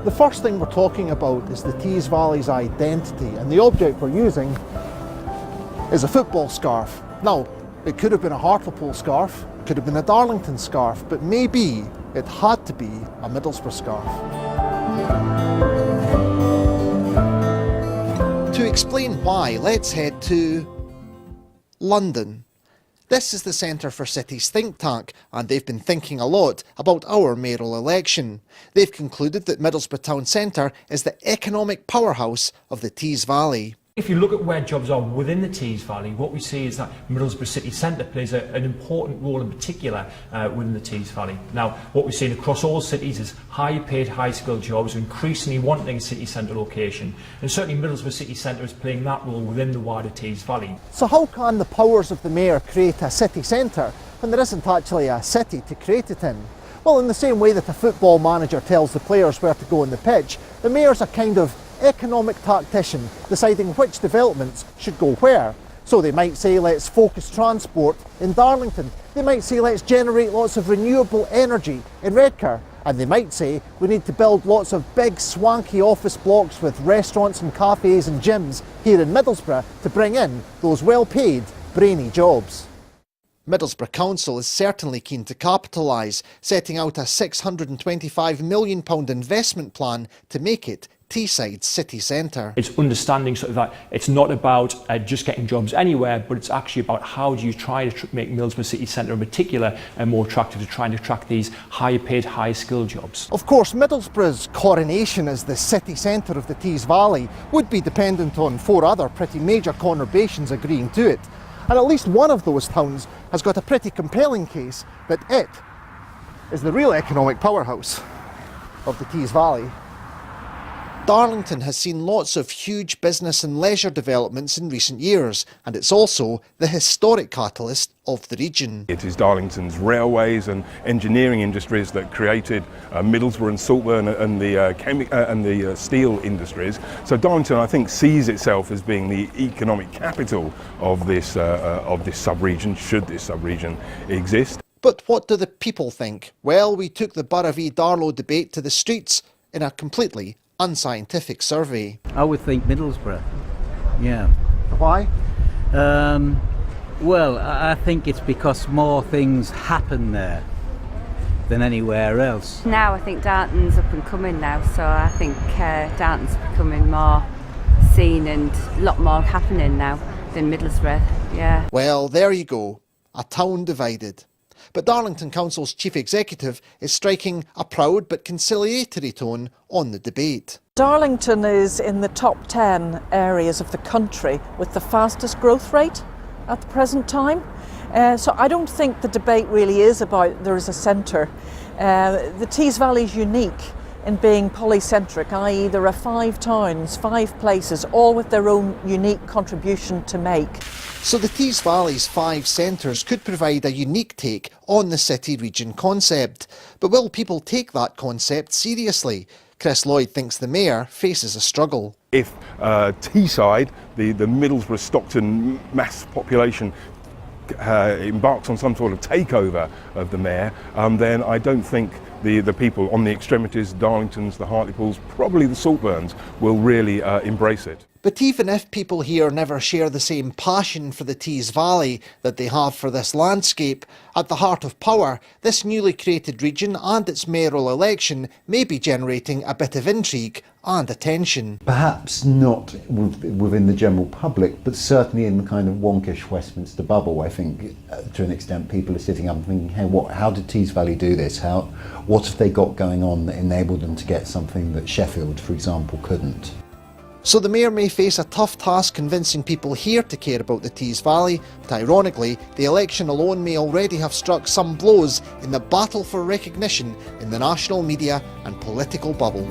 The first thing we're talking about is the Tees Valley's identity, and the object we're using is a football scarf. Now, it could have been a Hartlepool scarf, could have been a Darlington scarf, but maybe it had to be a Middlesbrough scarf. To explain why, let's head to London. This is the Centre for Cities think tank, and they've been thinking a lot about our mayoral election. They've concluded that Middlesbrough Town Centre is the economic powerhouse of the Tees Valley. If you look at where jobs are within the Tees Valley, what we see is that Middlesbrough City Centre plays an important role in particular within the Tees Valley. Now, what we've seen across all cities is high paid, high skilled jobs are increasingly wanting a city centre location. And certainly Middlesbrough City Centre is playing that role within the wider Tees Valley. So how can the powers of the mayor create a city centre when there isn't actually a city to create it in? Well, in the same way that a football manager tells the players where to go on the pitch, the mayor's a kind of economic tactician deciding which developments should go where. So they might say, let's focus transport in Darlington. They might say, let's generate lots of renewable energy in Redcar. And they might say, we need to build lots of big swanky office blocks with restaurants and cafes and gyms here in Middlesbrough to bring in those well-paid, brainy jobs. Middlesbrough Council is certainly keen to capitalise, setting out a £625 million investment plan to make it Teesside city centre. It's understanding sort of that it's not about just getting jobs anywhere, but it's actually about how do you try to make Middlesbrough City Centre in particular more attractive to trying to attract these higher paid, high skilled jobs. Of course, Middlesbrough's coronation as the city centre of the Tees Valley would be dependent on 4 other pretty major conurbations agreeing to it. And at least one of those towns has got a pretty compelling case that it is the real economic powerhouse of the Tees Valley. Darlington has seen lots of huge business and leisure developments in recent years, and it's also the historic catalyst of the region. It is Darlington's railways and engineering industries that created Middlesbrough and Saltburn and the steel industries. So Darlington, I think, sees itself as being the economic capital of this sub-region, should this sub-region exist. But what do the people think? Well, we took the Borough v Darlow debate to the streets in a completely unscientific survey. I would think Middlesbrough, yeah. Why? Well, I think it's because more things happen there than anywhere else. Now I think Darlington's up and coming now, so I think Darlington's becoming more seen and a lot more happening now than Middlesbrough, yeah. Well, there you go, a town divided. But Darlington Council's chief executive is striking a proud but conciliatory tone on the debate. Darlington is in the top 10 areas of the country with the fastest growth rate at the present time. So I don't think the debate really is about there is a centre. The Tees Valley is unique in being polycentric, i.e. there are 5 towns, 5 places, all with their own unique contribution to make. So the Tees Valley's 5 centres could provide a unique take on the city-region concept. But will people take that concept seriously? Chris Lloyd thinks the mayor faces a struggle. If Teesside, the Middlesbrough Stockton mass population, embarks on some sort of takeover of the mayor, then I don't think the people on the extremities, Darlingtons, the Hartlepools, probably the Saltburns, will really embrace it. But even if people here never share the same passion for the Tees Valley that they have for this landscape, at the heart of power, this newly created region and its mayoral election may be generating a bit of intrigue and attention. Perhaps not within the general public, but certainly in the kind of wonkish Westminster bubble. I think to an extent people are sitting up and thinking, hey, how did Tees Valley do this? What have they got going on that enabled them to get something that Sheffield, for example, couldn't? So the mayor may face a tough task convincing people here to care about the Tees Valley, but ironically, the election alone may already have struck some blows in the battle for recognition in the national media and political bubble.